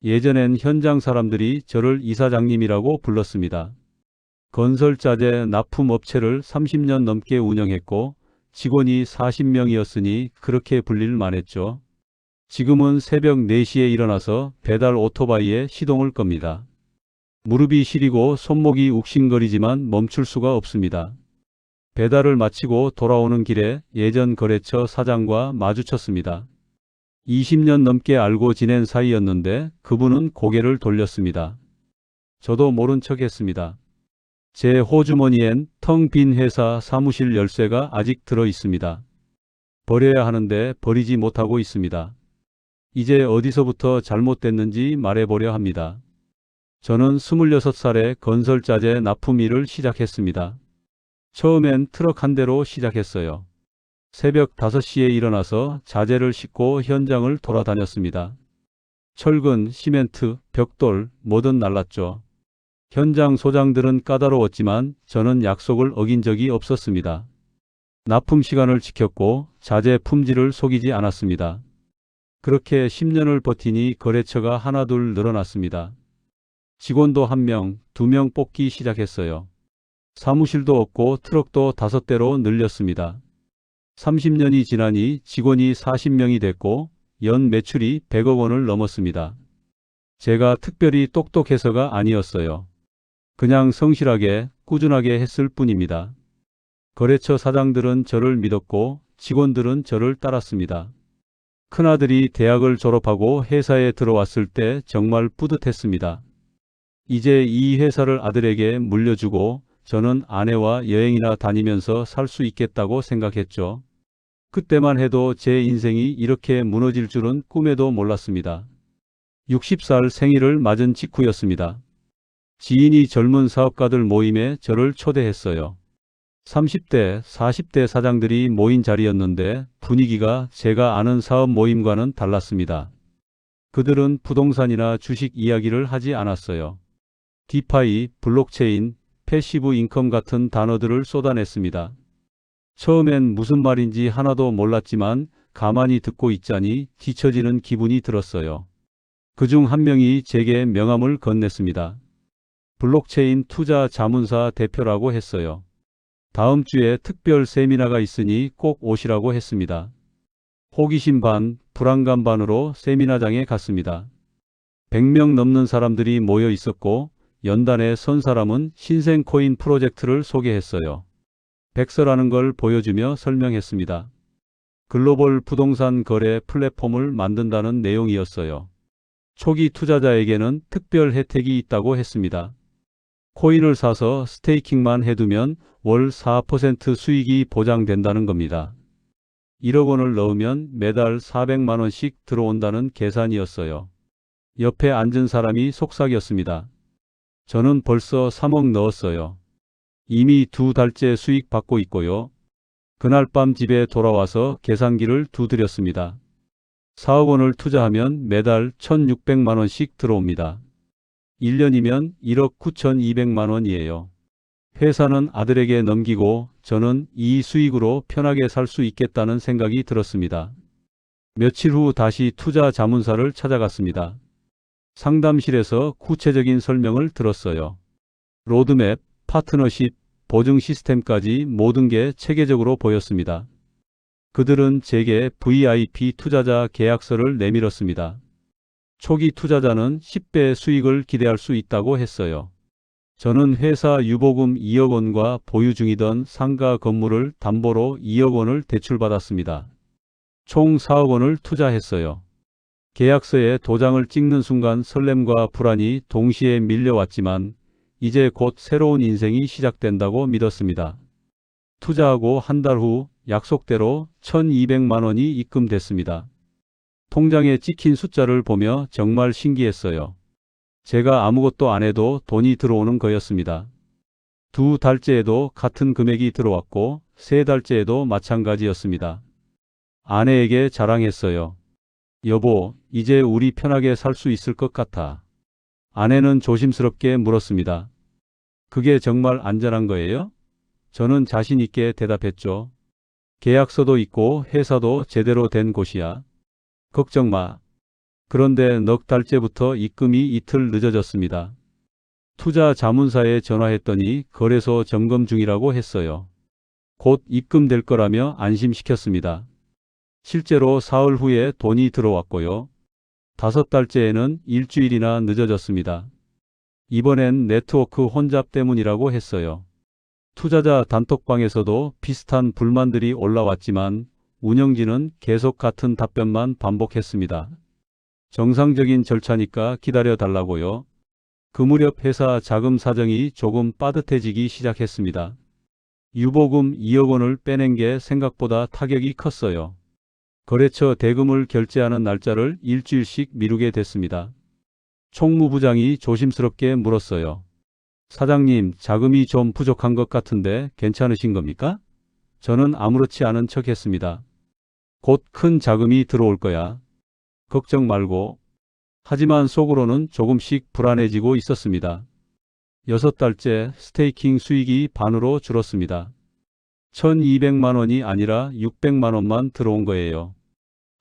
예전엔 현장 사람들이 저를 이사장님이라고 불렀습니다. 건설자재 납품업체를 30년 넘게 운영했고 직원이 40명이었으니 그렇게 불릴 만했죠. 지금은 새벽 4시에 일어나서 배달 오토바이에 시동을 겁니다. 무릎이 시리고 손목이 욱신거리지만 멈출 수가 없습니다. 배달을 마치고 돌아오는 길에 예전 거래처 사장과 마주쳤습니다. 20년 넘게 알고 지낸 사이였는데 그분은 고개를 돌렸습니다. 저도 모른 척 했습니다. 제 호주머니엔 텅 빈 회사 사무실 열쇠가 아직 들어 있습니다. 버려야 하는데 버리지 못하고 있습니다. 이제 어디서부터 잘못됐는지 말해보려 합니다. 저는 26살에 건설자재 납품 일을 시작했습니다. 처음엔 트럭 한 대로 시작했어요. 새벽 5시에 일어나서 자재를 싣고 현장을 돌아다녔습니다. 철근, 시멘트, 벽돌 뭐든 날랐죠. 현장 소장들은 까다로웠지만 저는 약속을 어긴 적이 없었습니다. 납품 시간을 지켰고 자재 품질을 속이지 않았습니다. 그렇게 10년을 버티니 거래처가 하나둘 늘어났습니다. 직원도 1명, 2명 뽑기 시작했어요. 사무실도 없고 트럭도 5대로 늘렸습니다. 30년이 지나니 직원이 40명이 됐고 연 매출이 100억 원을 넘었습니다. 제가 특별히 똑똑해서가 아니었어요. 그냥 성실하게 꾸준하게 했을 뿐입니다. 거래처 사장들은 저를 믿었고 직원들은 저를 따랐습니다. 큰아들이 대학을 졸업하고 회사에 들어왔을 때 정말 뿌듯했습니다. 이제 이 회사를 아들에게 물려주고 저는 아내와 여행이나 다니면서 살 수 있겠다고 생각했죠. 그때만 해도 제 인생이 이렇게 무너질 줄은 꿈에도 몰랐습니다. 60살 생일을 맞은 직후였습니다. 지인이 젊은 사업가들 모임에 저를 초대했어요. 30대, 40대 사장들이 모인 자리였는데 분위기가 제가 아는 사업 모임과는 달랐습니다. 그들은 부동산이나 주식 이야기를 하지 않았어요. 디파이, 블록체인, 패시브 인컴 같은 단어들을 쏟아냈습니다. 처음엔 무슨 말인지 하나도 몰랐지만 가만히 듣고 있자니 뒤처지는 기분이 들었어요. 그중 한 명이 제게 명함을 건넸습니다. 블록체인 투자 자문사 대표라고 했어요. 다음 주에 특별 세미나가 있으니 꼭 오시라고 했습니다. 호기심 반, 불안감 반으로 세미나장에 갔습니다. 100명 넘는 사람들이 모여 있었고 연단에 선 사람은 신생 코인 프로젝트를 소개했어요. 백서라는 걸 보여주며 설명했습니다. 글로벌 부동산 거래 플랫폼을 만든다는 내용이었어요. 초기 투자자에게는 특별 혜택이 있다고 했습니다. 코인을 사서 스테이킹만 해두면 월 4% 수익이 보장된다는 겁니다. 1억 원을 넣으면 매달 400만 원씩 들어온다는 계산이었어요. 옆에 앉은 사람이 속삭였습니다. 저는 벌써 3억 넣었어요. 이미 2달째 수익 받고 있고요. 그날 밤 집에 돌아와서 계산기를 두드렸습니다. 4억 원을 투자하면 매달 1,600만 원씩 들어옵니다. 1년이면 1억 9,200만 원이에요. 회사는 아들에게 넘기고 저는 이 수익으로 편하게 살 수 있겠다는 생각이 들었습니다. 며칠 후 다시 투자 자문사를 찾아갔습니다. 상담실에서 구체적인 설명을 들었어요. 로드맵, 파트너십, 보증 시스템까지 모든 게 체계적으로 보였습니다. 그들은 제게 VIP 투자자 계약서를 내밀었습니다. 초기 투자자는 10배 수익을 기대할 수 있다고 했어요. 저는 회사 유보금 2억 원과 보유 중이던 상가 건물을 담보로 2억 원을 대출받았습니다. 총 4억 원을 투자했어요. 계약서에 도장을 찍는 순간 설렘과 불안이 동시에 밀려왔지만 이제 곧 새로운 인생이 시작된다고 믿었습니다. 투자하고 한 달 후 약속대로 1,200만 원이 입금됐습니다. 통장에 찍힌 숫자를 보며 정말 신기했어요. 제가 아무것도 안 해도 돈이 들어오는 거였습니다. 2달째에도 같은 금액이 들어왔고 3달째에도 마찬가지였습니다. 아내에게 자랑했어요. 여보, 이제 우리 편하게 살 수 있을 것 같아. 아내는 조심스럽게 물었습니다. 그게 정말 안전한 거예요? 저는 자신 있게 대답했죠. 계약서도 있고 회사도 제대로 된 곳이야. 걱정 마. 그런데 넉 달째부터 입금이 이틀 늦어졌습니다. 투자 자문사에 전화했더니 거래소 점검 중이라고 했어요. 곧 입금될 거라며 안심시켰습니다. 실제로 사흘 후에 돈이 들어왔고요. 5달째에는 일주일이나 늦어졌습니다. 이번엔 네트워크 혼잡 때문이라고 했어요. 투자자 단톡방에서도 비슷한 불만들이 올라왔지만 운영진은 계속 같은 답변만 반복했습니다. 정상적인 절차니까 기다려 달라고요. 그 무렵 회사 자금 사정이 조금 빠듯해지기 시작했습니다. 유보금 2억 원을 빼낸 게 생각보다 타격이 컸어요. 거래처 대금을 결제하는 날짜를 일주일씩 미루게 됐습니다. 총무부장이 조심스럽게 물었어요. 사장님, 자금이 좀 부족한 것 같은데 괜찮으신 겁니까? 저는 아무렇지 않은 척 했습니다. 곧 큰 자금이 들어올 거야. 걱정 말고. 하지만 속으로는 조금씩 불안해지고 있었습니다. 6달째 스테이킹 수익이 반으로 줄었습니다. 1200만 원이 아니라 600만 원만 들어온 거예요.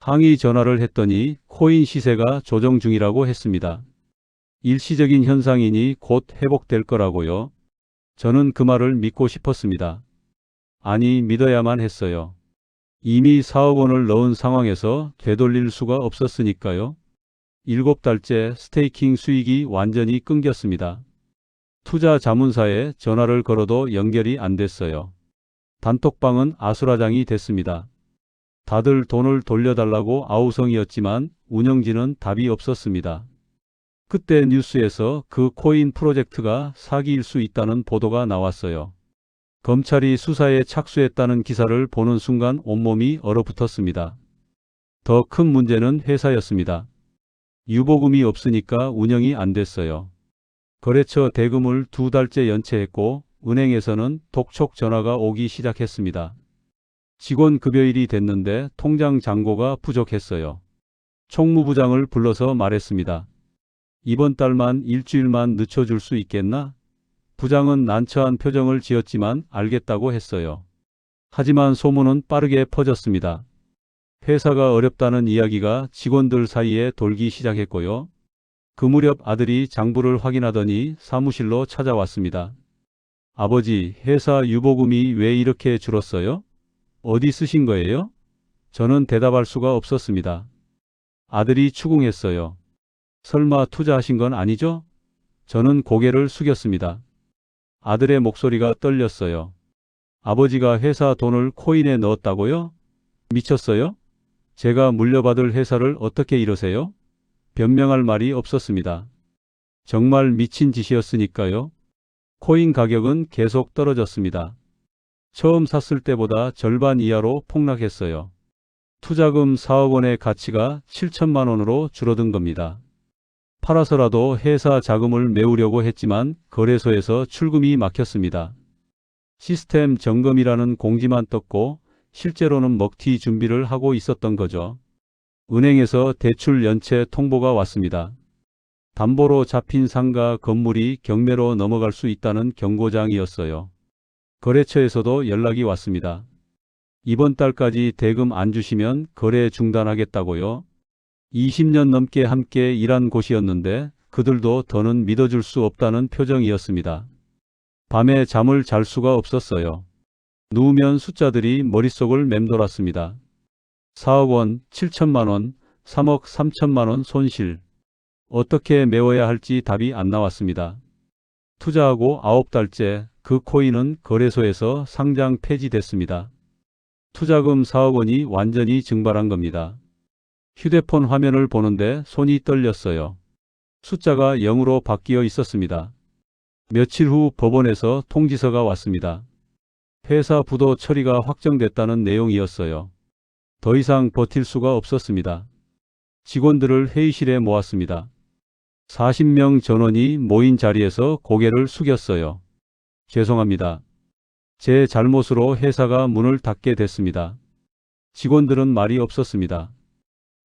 항의 전화를 했더니 코인 시세가 조정 중이라고 했습니다. 일시적인 현상이니 곧 회복될 거라고요. 저는 그 말을 믿고 싶었습니다. 아니, 믿어야만 했어요. 이미 4억 원을 넣은 상황에서 되돌릴 수가 없었으니까요. 7달째 스테이킹 수익이 완전히 끊겼습니다. 투자 자문사에 전화를 걸어도 연결이 안 됐어요. 단톡방은 아수라장이 됐습니다. 다들 돈을 돌려달라고 아우성이었지만 운영진은 답이 없었습니다. 그때 뉴스에서 그 코인 프로젝트가 사기일 수 있다는 보도가 나왔어요. 검찰이 수사에 착수했다는 기사를 보는 순간 온몸이 얼어붙었습니다. 더 큰 문제는 회사였습니다. 유보금이 없으니까 운영이 안 됐어요. 거래처 대금을 2달째 연체했고 은행에서는 독촉 전화가 오기 시작했습니다. 직원 급여일이 됐는데 통장 잔고가 부족했어요. 총무부장을 불러서 말했습니다. 이번 달만 일주일만 늦춰줄 수 있겠나? 부장은 난처한 표정을 지었지만 알겠다고 했어요. 하지만 소문은 빠르게 퍼졌습니다. 회사가 어렵다는 이야기가 직원들 사이에 돌기 시작했고요. 그 무렵 아들이 장부를 확인하더니 사무실로 찾아왔습니다. 아버지, 회사 유보금이 왜 이렇게 줄었어요? 어디 쓰신 거예요? 저는 대답할 수가 없었습니다. 아들이 추궁했어요. 설마 투자하신 건 아니죠? 저는 고개를 숙였습니다. 아들의 목소리가 떨렸어요. 아버지가 회사 돈을 코인에 넣었다고요? 미쳤어요? 제가 물려받을 회사를 어떻게 이러세요? 변명할 말이 없었습니다. 정말 미친 짓이었으니까요. 코인 가격은 계속 떨어졌습니다. 처음 샀을 때보다 절반 이하로 폭락했어요. 투자금 4억 원의 가치가 7천만 원으로 줄어든 겁니다. 팔아서라도 회사 자금을 메우려고 했지만 거래소에서 출금이 막혔습니다. 시스템 점검이라는 공지만 떴고 실제로는 먹튀 준비를 하고 있었던 거죠. 은행에서 대출 연체 통보가 왔습니다. 담보로 잡힌 상가 건물이 경매로 넘어갈 수 있다는 경고장이었어요. 거래처에서도 연락이 왔습니다. 이번 달까지 대금 안 주시면 거래 중단하겠다고요. 20년 넘게 함께 일한 곳이었는데 그들도 더는 믿어줄 수 없다는 표정이었습니다. 밤에 잠을 잘 수가 없었어요. 누우면 숫자들이 머릿속을 맴돌았습니다. 4억 원, 7천만 원, 3억 3천만 원 손실. 어떻게 메워야 할지 답이 안 나왔습니다. 투자하고 9달째 그 코인은 거래소에서 상장 폐지됐습니다. 투자금 4억 원이 완전히 증발한 겁니다. 휴대폰 화면을 보는데 손이 떨렸어요. 숫자가 0으로 바뀌어 있었습니다. 며칠 후 법원에서 통지서가 왔습니다. 회사 부도 처리가 확정됐다는 내용이었어요. 더 이상 버틸 수가 없었습니다. 직원들을 회의실에 모았습니다. 40명 전원이 모인 자리에서 고개를 숙였어요. 죄송합니다. 제 잘못으로 회사가 문을 닫게 됐습니다. 직원들은 말이 없었습니다.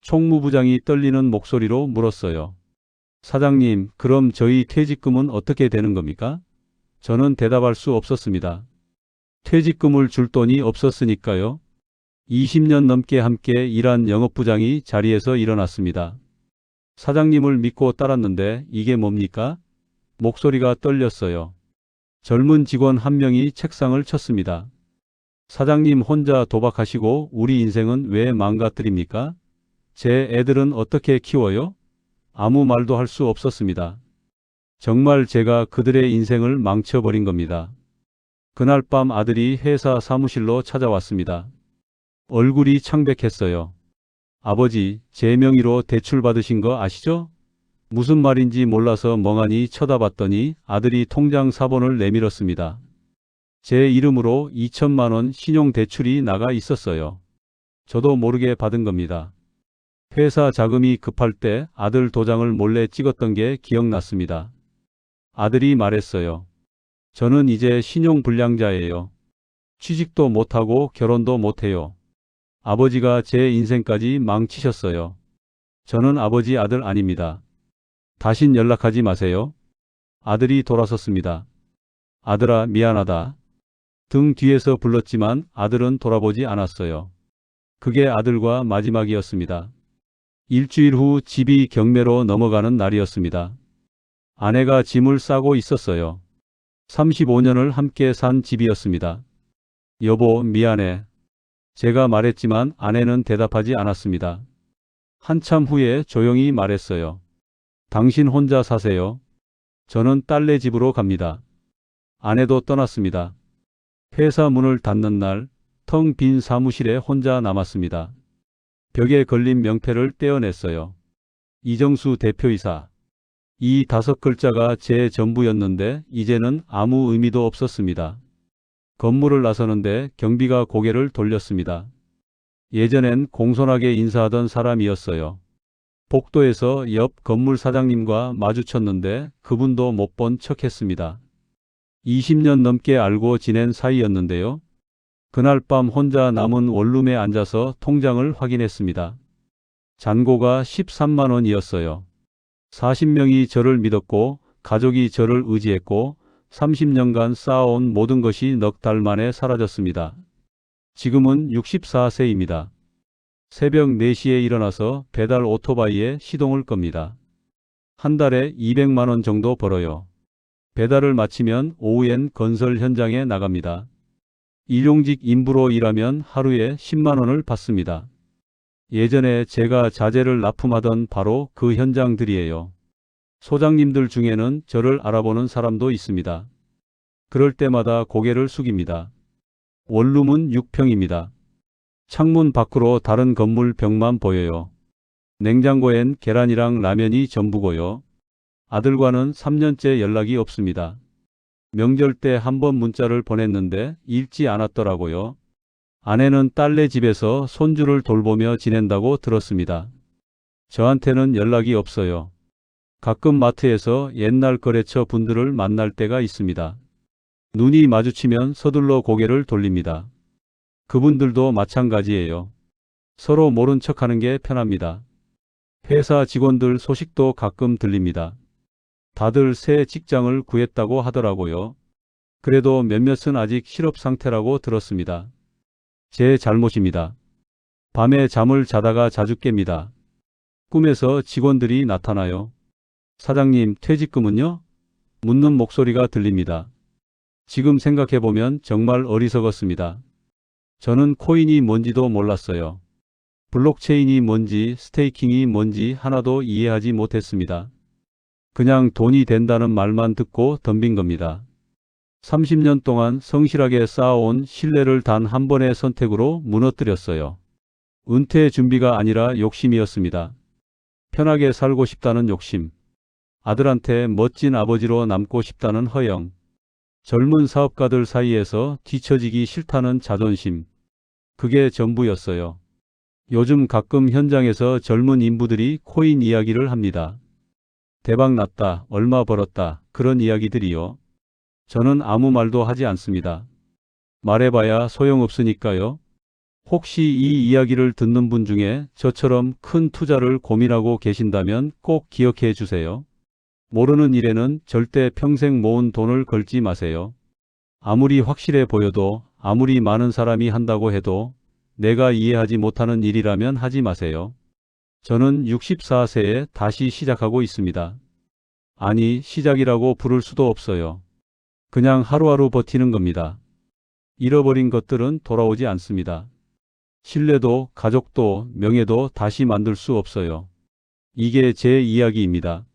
총무부장이 떨리는 목소리로 물었어요. 사장님, 그럼 저희 퇴직금은 어떻게 되는 겁니까? 저는 대답할 수 없었습니다. 퇴직금을 줄 돈이 없었으니까요. 20년 넘게 함께 일한 영업부장이 자리에서 일어났습니다. 사장님을 믿고 따랐는데 이게 뭡니까? 목소리가 떨렸어요. 젊은 직원 한 명이 책상을 쳤습니다. 사장님 혼자 도박하시고 우리 인생은 왜 망가뜨립니까? 제 애들은 어떻게 키워요? 아무 말도 할 수 없었습니다. 정말 제가 그들의 인생을 망쳐버린 겁니다. 그날 밤 아들이 회사 사무실로 찾아왔습니다. 얼굴이 창백했어요. 아버지, 제 명의로 대출 받으신 거 아시죠? 무슨 말인지 몰라서 멍하니 쳐다봤더니 아들이 통장 사본을 내밀었습니다. 제 이름으로 2천만 원 신용대출이 나가 있었어요. 저도 모르게 받은 겁니다. 회사 자금이 급할 때 아들 도장을 몰래 찍었던 게 기억났습니다. 아들이 말했어요. 저는 이제 신용불량자예요. 취직도 못하고 결혼도 못해요. 아버지가 제 인생까지 망치셨어요. 저는 아버지 아들 아닙니다. 다신 연락하지 마세요. 아들이 돌아섰습니다. 아들아, 미안하다. 등 뒤에서 불렀지만 아들은 돌아보지 않았어요. 그게 아들과 마지막이었습니다. 일주일 후 집이 경매로 넘어가는 날이었습니다. 아내가 짐을 싸고 있었어요. 35년을 함께 산 집이었습니다. 여보, 미안해. 제가 말했지만 아내는 대답하지 않았습니다. 한참 후에 조용히 말했어요. 당신 혼자 사세요. 저는 딸네 집으로 갑니다. 아내도 떠났습니다. 회사 문을 닫는 날, 텅 빈 사무실에 혼자 남았습니다. 벽에 걸린 명패를 떼어냈어요. 이정수 대표이사. 이 5글자가 제 전부였는데 이제는 아무 의미도 없었습니다. 건물을 나서는데 경비가 고개를 돌렸습니다. 예전엔 공손하게 인사하던 사람이었어요. 복도에서 옆 건물 사장님과 마주쳤는데 그분도 못 본 척했습니다. 20년 넘게 알고 지낸 사이였는데요. 그날 밤 혼자 남은 원룸에 앉아서 통장을 확인했습니다. 잔고가 13만 원이었어요. 40명이 저를 믿었고 가족이 저를 의지했고 30년간 쌓아온 모든 것이 넉 달 만에 사라졌습니다. 지금은 64세입니다. 새벽 4시에 일어나서 배달 오토바이에 시동을 겁니다. 한 달에 200만 원 정도 벌어요. 배달을 마치면 오후엔 건설 현장에 나갑니다. 일용직 인부로 일하면 하루에 10만 원을 받습니다. 예전에 제가 자재를 납품하던 바로 그 현장들이에요. 소장님들 중에는 저를 알아보는 사람도 있습니다. 그럴 때마다 고개를 숙입니다. 원룸은 6평입니다. 창문 밖으로 다른 건물 벽만 보여요. 냉장고엔 계란이랑 라면이 전부고요. 아들과는 3년째 연락이 없습니다. 명절 때 한 번 문자를 보냈는데 읽지 않았더라고요. 아내는 딸네 집에서 손주를 돌보며 지낸다고 들었습니다. 저한테는 연락이 없어요. 가끔 마트에서 옛날 거래처 분들을 만날 때가 있습니다. 눈이 마주치면 서둘러 고개를 돌립니다. 그분들도 마찬가지예요. 서로 모른 척하는 게 편합니다. 회사 직원들 소식도 가끔 들립니다. 다들 새 직장을 구했다고 하더라고요. 그래도 몇몇은 아직 실업 상태라고 들었습니다. 제 잘못입니다. 밤에 잠을 자다가 자주 깹니다. 꿈에서 직원들이 나타나요. 사장님, 퇴직금은요? 묻는 목소리가 들립니다. 지금 생각해보면 정말 어리석었습니다. 저는 코인이 뭔지도 몰랐어요. 블록체인이 뭔지, 스테이킹이 뭔지 하나도 이해하지 못했습니다. 그냥 돈이 된다는 말만 듣고 덤빈 겁니다. 30년 동안 성실하게 쌓아온 신뢰를 단 한 번의 선택으로 무너뜨렸어요. 은퇴 준비가 아니라 욕심이었습니다. 편하게 살고 싶다는 욕심. 아들한테 멋진 아버지로 남고 싶다는 허영. 젊은 사업가들 사이에서 뒤처지기 싫다는 자존심. 그게 전부였어요. 요즘 가끔 현장에서 젊은 인부들이 코인 이야기를 합니다. 대박 났다, 얼마 벌었다, 그런 이야기들이요. 저는 아무 말도 하지 않습니다. 말해봐야 소용없으니까요. 혹시 이 이야기를 듣는 분 중에 저처럼 큰 투자를 고민하고 계신다면 꼭 기억해 주세요. 모르는 일에는 절대 평생 모은 돈을 걸지 마세요. 아무리 확실해 보여도 아무리 많은 사람이 한다고 해도 내가 이해하지 못하는 일이라면 하지 마세요. 저는 64세에 다시 시작하고 있습니다. 아니, 시작이라고 부를 수도 없어요. 그냥 하루하루 버티는 겁니다. 잃어버린 것들은 돌아오지 않습니다. 신뢰도, 가족도, 명예도 다시 만들 수 없어요. 이게 제 이야기입니다.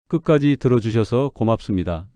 끝까지 들어주셔서 고맙습니다.